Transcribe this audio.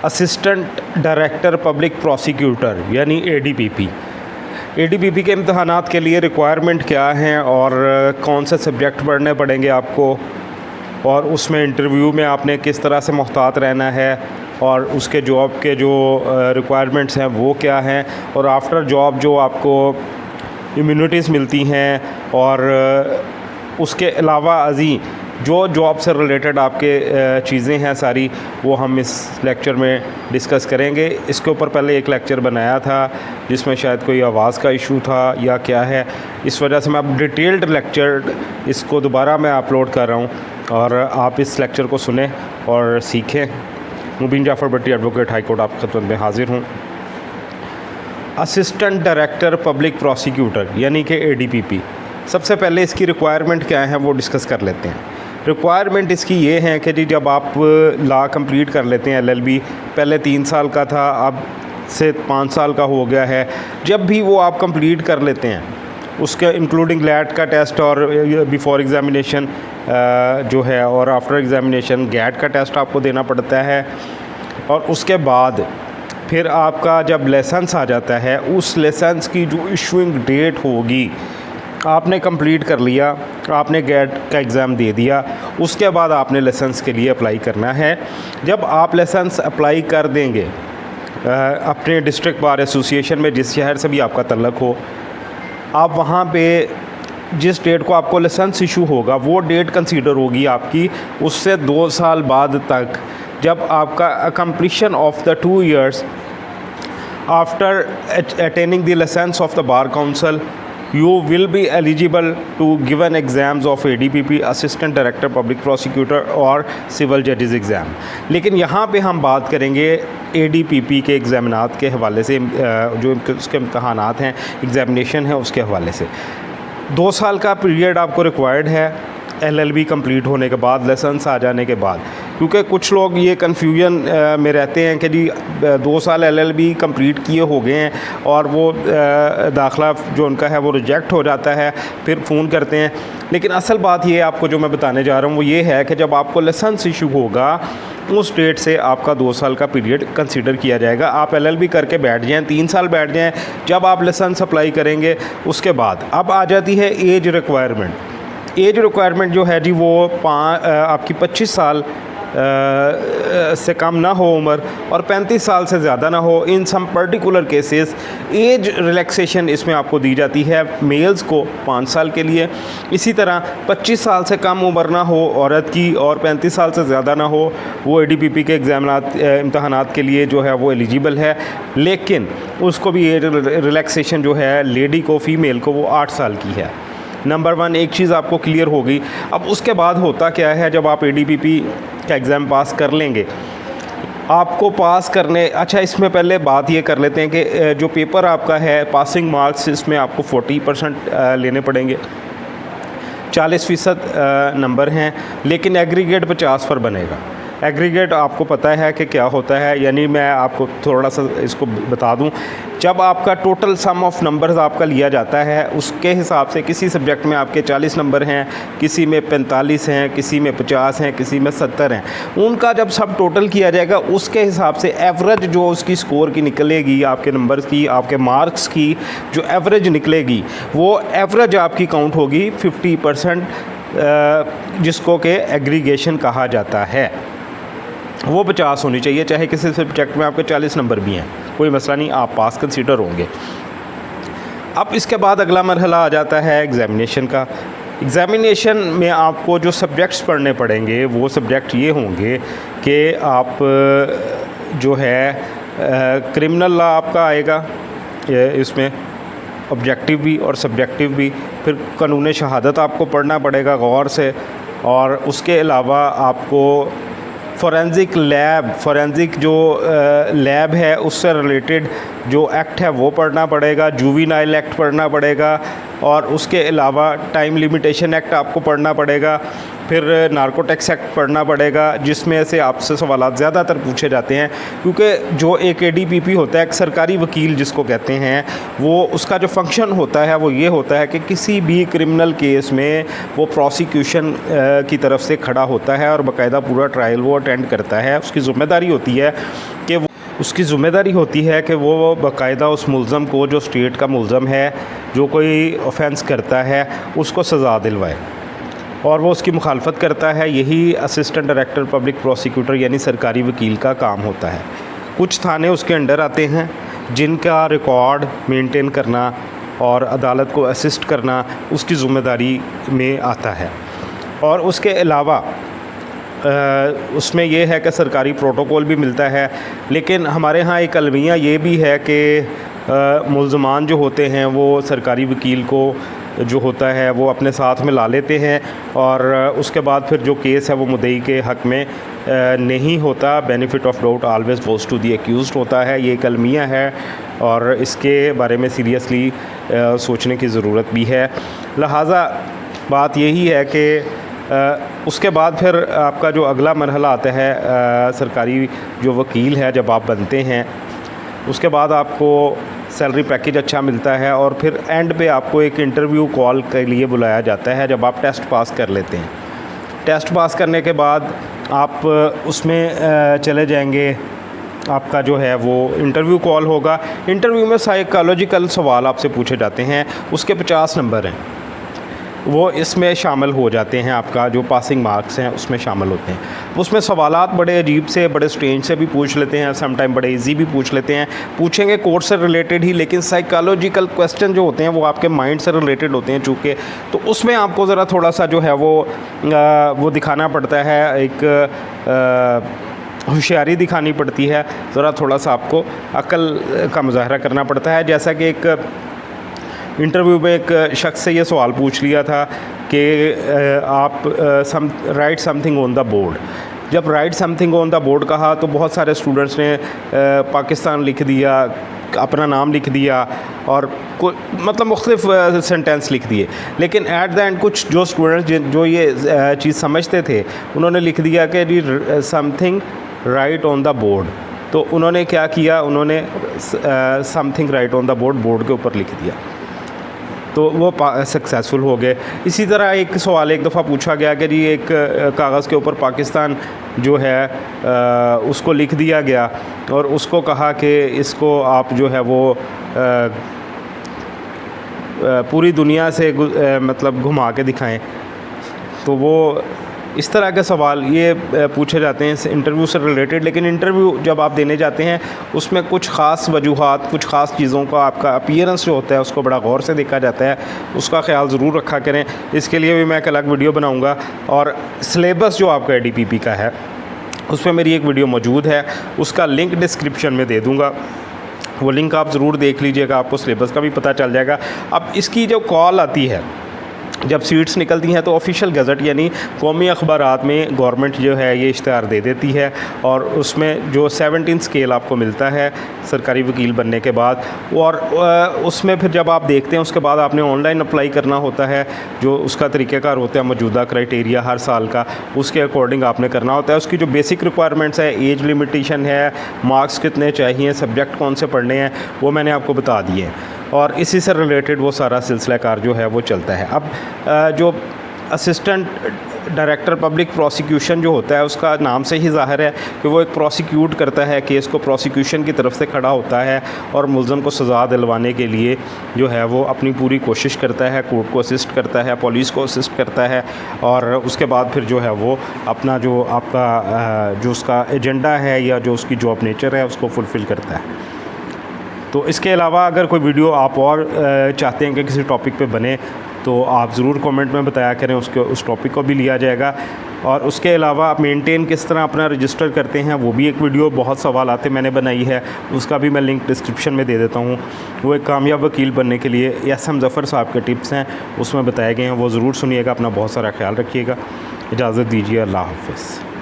Assistant director public prosecutor यानी एडीपीपी। एडीपीपी के इम्तहानात के लिए रिक्वायरमेंट क्या हैं और कौन से सब्जेक्ट पढ़ने पड़ेंगे आपको, और उसमें इंटरव्यू में आपने किस तरह से मुहतात रहना है, और उसके जॉब के जो रिक्वायरमेंट्स हैं वो क्या हैं, और आफ्टर जॉब जो आपको इम्यूनिटीज़ मिलती हैं, और उसके अलावा अजी जो जॉब से रिलेटेड आपके चीज़ें हैं सारी, वो हम इस लेक्चर में डिस्कस करेंगे। इसके ऊपर पहले एक लेक्चर बनाया था जिसमें शायद कोई आवाज़ का इशू था या क्या है, इस वजह से मैं अब डिटेल्ड लेक्चर इसको दोबारा मैं अपलोड कर रहा हूँ, और आप इस लेक्चर को सुने और सीखें। मुबीन जाफ़र भट्टी एडवोकेट हाई कोर्ट आपकी खिदमत में हाजिर हूँ। असिस्टेंट डायरेक्टर पब्लिक प्रोसिक्यूटर यानी कि एडीपीपी, सबसे पहले इसकी रिक्वायरमेंट क्या है वो डिस्कस कर लेते हैं। रिक्वायरमेंट इसकी ये है कि जी जब आप लॉ कंप्लीट कर लेते हैं, एलएलबी पहले 3 साल का था, अब से 5 साल का हो गया है, जब भी वो आप कंप्लीट कर लेते हैं उसके इंक्लूडिंग लैट का टेस्ट और बिफोर एग्ज़ामिनेशन जो है, और आफ्टर एग्ज़ामिनेशन गैट का टेस्ट आपको देना पड़ता है, और उसके बाद फिर आपका जब लाइसेंस आ जाता है, उस लाइसेंस की जो इशूइंग डेट होगी, आपने कंप्लीट कर लिया, आपने गैट का एग्ज़ाम दे दिया, उसके बाद आपने लाइसेंस के लिए अप्लाई करना है। जब आप लाइसेंस अप्लाई कर देंगे अपने डिस्ट्रिक्ट बार एसोसिएशन में, जिस शहर से भी आपका तल्लुक़ हो, आप वहाँ पे जिस डेट को आपको लाइसेंस इशू होगा वो डेट कंसीडर होगी आपकी उससे 2 साल बाद तक, जब आपका completion of the 2 years after attaining the licence of the bar council, you will be eligible to give an exams of ADPP assistant director public prosecutor और सिविल जजेस एग्ज़ाम। लेकिन यहाँ पे हम बात करेंगे ADPP के एग्ज़ामिनात के हवाले से, जो उसके इम्तहानात हैं, एग्ज़ामिनेशन है, उसके हवाले से 2 साल का पीरियड आपको रिक्वायर्ड है एलएलबी कंप्लीट होने के बाद, लाइसेंस आ जाने के बाद। क्योंकि कुछ लोग ये कन्फ्यूजन में रहते हैं कि जी 2 साल एलएलबी कंप्लीट किए हो गए हैं और वो दाखिला जो उनका है वो रिजेक्ट हो जाता है, फिर फ़ोन करते हैं। लेकिन असल बात ये आपको जो मैं बताने जा रहा हूँ वो ये है कि जब आपको लाइसेंस इशू होगा उस डेट से आपका 2 साल का पीरियड कंसीडर किया जाएगा। आप एलएलबी करके बैठ जाएँ, 3 साल बैठ जाएँ, जब आप लाइसेंस अप्लाई करेंगे उसके बाद अब आ जाती है एज रिक्वायरमेंट। एज रिक्वायरमेंट जो है जी वो आपकी 25 साल से कम ना हो उम्र, और 35 साल से ज़्यादा ना हो। In some particular cases as relaxation इसमें आपको दी जाती है मेल्स को 5 साल के लिए। इसी तरह 25 साल से कम उम्र ना हो औरत की, और 35 साल से ज़्यादा ना हो, वो एडीपीपी के इम्तहानात के लिए जो है वो एलिजिबल है। लेकिन उसको भी एज रिलैक्सेशन जो है लेडी को, फ़ीमेल को, वो 8 साल की है। नंबर 1 एक चीज़ आपको क्लियर हो गई। अब उसके बाद होता क्या है, जब आप एडीपीपी का एग्ज़ाम पास कर लेंगे, आपको पास करने, अच्छा इसमें पहले बात ये कर लेते हैं कि जो पेपर आपका है पासिंग मार्क्स, इसमें आपको 40% लेने पड़ेंगे, 40% नंबर हैं, लेकिन एग्रीगेट 50 पर बनेगा। एग्रीगेट आपको पता है कि क्या होता है, यानी मैं आपको थोड़ा सा इसको बता दूं। जब आपका टोटल सम ऑफ़ नंबर्स आपका लिया जाता है उसके हिसाब से किसी सब्जेक्ट में आपके 40 नंबर हैं, किसी में 45 हैं, किसी में 50 हैं, किसी में 70 हैं, उनका जब सब टोटल किया जाएगा उसके हिसाब से एवरेज जो उसकी स्कोर की निकलेगी, आपके नंबर्स की, आपके मार्क्स की जो एवरेज निकलेगी, वो एवरेज आपकी काउंट होगी 50%, जिसको कि एग्रीगेशन कहा जाता है। वो 50 होनी चाहिए, चाहे किसी सब्जेक्ट में आपके 40 नंबर भी हैं, कोई मसला नहीं, आप पास कंसीडर होंगे। अब इसके बाद अगला मरहला आ जाता है एग्ज़ामिनेशन का। एग्ज़ामिनेशन में आपको जो सब्जेक्ट्स पढ़ने पड़ेंगे वो सब्जेक्ट ये होंगे कि आप जो है क्रिमिनल लॉ आपका आएगा, इसमें ऑब्जेक्टिव भी और सब्जेक्टिव भी, फिर कानून शहादत आपको पढ़ना पड़ेगा गौर से, और उसके अलावा आपको फोरेंसिक जो लैब है उससे रिलेटेड जो एक्ट है वो पढ़ना पड़ेगा, जुवेनाइल एक्ट पढ़ना पड़ेगा, और उसके अलावा टाइम लिमिटेशन एक्ट आपको पढ़ना पड़ेगा, फिर नार्कोटिक्स एक्ट पढ़ना पड़ेगा, जिसमें से आपसे सवालात ज़्यादातर पूछे जाते हैं। क्योंकि जो एक एडीपीपी होता है, एक सरकारी वकील जिसको कहते हैं, वो उसका जो फंक्शन होता है वो ये होता है कि किसी भी क्रिमिनल केस में वो प्रोसिक्यूशन की तरफ से खड़ा होता है और बाकायदा पूरा ट्रायल वो अटेंड करता है। उसकी ज़िम्मेदारी होती है कि उसकी ज़िम्मेदारी होती है कि वो बाकायदा उस मुल्ज़म को, जो स्टेट का मुल्ज़म है, जो कोई ऑफेंस करता है, उसको सज़ा दिलवाए, और वो उसकी मुखालफत करता है। यही असिस्टेंट डायरेक्टर पब्लिक प्रोसिक्यूटर यानी सरकारी वकील का काम होता है। कुछ थाने उसके अंडर आते हैं जिनका रिकॉर्ड मेंटेन करना और अदालत को असिस्ट करना उसकी ज़िम्मेदारी में आता है। और उसके अलावा उसमें यह है कि सरकारी प्रोटोकॉल भी मिलता है। लेकिन हमारे यहाँ एक अलमिया ये भी है कि मुल्ज़मान जो होते हैं वो सरकारी वकील को जो होता है वो अपने साथ में ला लेते हैं, और उसके बाद फिर जो केस है वो मुद्दई के हक़ में नहीं होता। Benefit of doubt always goes to the accused होता है। ये एक अलमिया है और इसके बारे में सीरियसली सोचने की ज़रूरत भी है। लिहाजा बात यही है कि उसके बाद फिर आपका जो अगला मरहला आता है, सरकारी जो वकील है जब आप बनते हैं, उसके बाद आपको सैलरी पैकेज अच्छा मिलता है, और फिर एंड पे आपको एक इंटरव्यू कॉल के लिए बुलाया जाता है जब आप टेस्ट पास कर लेते हैं। टेस्ट पास करने के बाद आप उसमें चले जाएंगे, आपका जो है वो इंटरव्यू कॉल होगा। इंटरव्यू में साइकोलॉजिकल सवाल आपसे पूछे जाते हैं, उसके 50 नंबर हैं, वो इसमें शामिल हो जाते हैं। आपका जो पासिंग मार्क्स हैं उसमें शामिल होते हैं। उसमें सवालात बड़े अजीब से, बड़े स्ट्रेंज से भी पूछ लेते हैं, सम टाइम बड़े इजी भी पूछ लेते हैं। पूछेंगे कोर्ट से रिलेटेड ही, लेकिन साइकोलॉजिकल क्वेश्चन जो होते हैं वो आपके माइंड से रिलेटेड होते हैं चूँकि, तो उसमें आपको ज़रा थोड़ा सा जो है वो दिखाना पड़ता है, एक होशियारी दिखानी पड़ती है, ज़रा थोड़ा सा आपको अक्ल का मुजाहरा करना पड़ता है। जैसा कि एक इंटरव्यू में एक शख्स से ये सवाल पूछ लिया था कि आप write something on the board. जब write something on the board कहा तो बहुत सारे स्टूडेंट्स ने पाकिस्तान लिख दिया, अपना नाम लिख दिया, और मतलब मुख्तलिफ सेंटेंस लिख दिए। लेकिन एट द एंड कुछ जो स्टूडेंट्स जो ये चीज़ समझते थे, उन्होंने लिख दिया कि जी something write on the board. तो उन्होंने क्या किया, उन्होंने something write on the board के ऊपर लिख दिया, तो वो सक्सेसफुल हो गए। इसी तरह एक सवाल एक दफ़ा पूछा गया कि जी एक कागज़ के ऊपर पाकिस्तान जो है उसको लिख दिया गया, और उसको कहा कि इसको आप जो है वो पूरी दुनिया से मतलब घुमा के दिखाएं। तो वो इस तरह के सवाल ये पूछे जाते हैं इंटरव्यू से रिलेटेड। लेकिन इंटरव्यू जब आप देने जाते हैं उसमें कुछ ख़ास वजूहात, कुछ ख़ास चीज़ों का आपका अपीयरेंस जो होता है उसको बड़ा गौर से देखा जाता है, उसका ख्याल ज़रूर रखा करें। इसके लिए भी मैं एक अलग वीडियो बनाऊँगा, और सिलेबस जो आपका ADPP का है उस पर मेरी एक वीडियो मौजूद है, उसका लिंक डिस्क्रिप्शन में दे दूँगा, वो लिंक आप ज़रूर देख लीजिएगा, आपको सिलेबस का भी पता चल जाएगा। अब इसकी जो कॉल आती है, जब सीट्स निकलती हैं तो ऑफिशियल गज़ट यानी कौमी अखबारात में गवर्नमेंट जो है ये इश्तहार दे देती है, और उसमें जो 17 स्केल आपको मिलता है सरकारी वकील बनने के बाद, और उसमें फिर जब आप देखते हैं उसके बाद आपने ऑनलाइन अप्लाई करना होता है। जो उसका तरीक़ाकार होता है, मौजूदा क्राइटेरिया हर साल का, उसके अकॉर्डिंग आपने करना होता है। उसकी जो बेसिक रिक्वायरमेंट्स है, एज लिमिटेशन है, मार्क्स कितने चाहिए, सब्जेक्ट कौन से पढ़ने हैं, वो मैंने आपको बता दिए हैं, और इसी से रिलेटेड वो सारा सिलसिला कार जो है वो चलता है। अब जो असिस्टेंट डायरेक्टर पब्लिक प्रोसिक्यूशन जो होता है उसका नाम से ही ज़ाहिर है कि वो एक प्रोसिक्यूट करता है केस को, प्रोसिक्यूशन की तरफ से खड़ा होता है और मुल्ज़म को सज़ा दिलवाने के लिए जो है वो अपनी पूरी कोशिश करता है, कोर्ट को असिस्ट करता है, पुलिस को असिस्ट करता है, और उसके बाद फिर जो है वो अपना जो आपका जो उसका एजेंडा है या जो उसकी जॉब नेचर है उसको फुलफ़िल करता है। तो इसके अलावा अगर कोई वीडियो आप और चाहते हैं कि किसी टॉपिक पे बने तो आप ज़रूर कमेंट में बताया करें, उस टॉपिक को भी लिया जाएगा। और उसके अलावा आप मेंटेन किस तरह अपना रजिस्टर करते हैं वो भी एक वीडियो, बहुत सवाल आते मैंने बनाई है, उसका भी मैं लिंक डिस्क्रिप्शन में दे देता हूँ। वो एक कामयाब वकील बनने के लिए SM ज़फ़र साहब के टिप्स हैं, उसमें बताए गए हैं, वो ज़रूर सुनिएगा। अपना बहुत सारा ख्याल रखिएगा। इजाज़त दीजिए, अल्लाह हाफ़िज़।